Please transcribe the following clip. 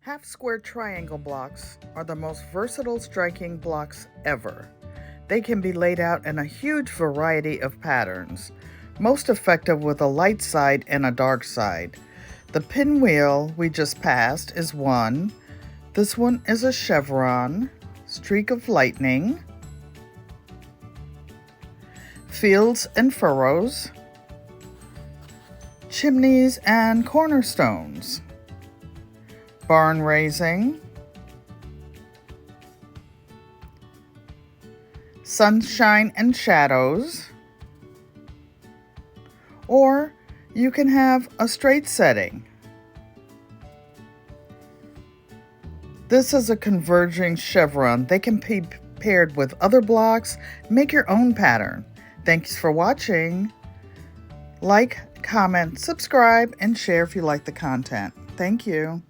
Half-square triangle blocks are the most versatile striking blocks ever. They can be laid out in a huge variety of patterns, most effective with a light side and a dark side. The pinwheel we just passed is one. This one is a chevron, streak of lightning, fields and furrows, chimneys and cornerstones, barn raising, sunshine and shadows, or you can have a straight setting. This is a converging chevron. They can be paired with other blocks. Make your own pattern. Thanks for watching. Like, comment, subscribe, and share if you like the content. Thank you.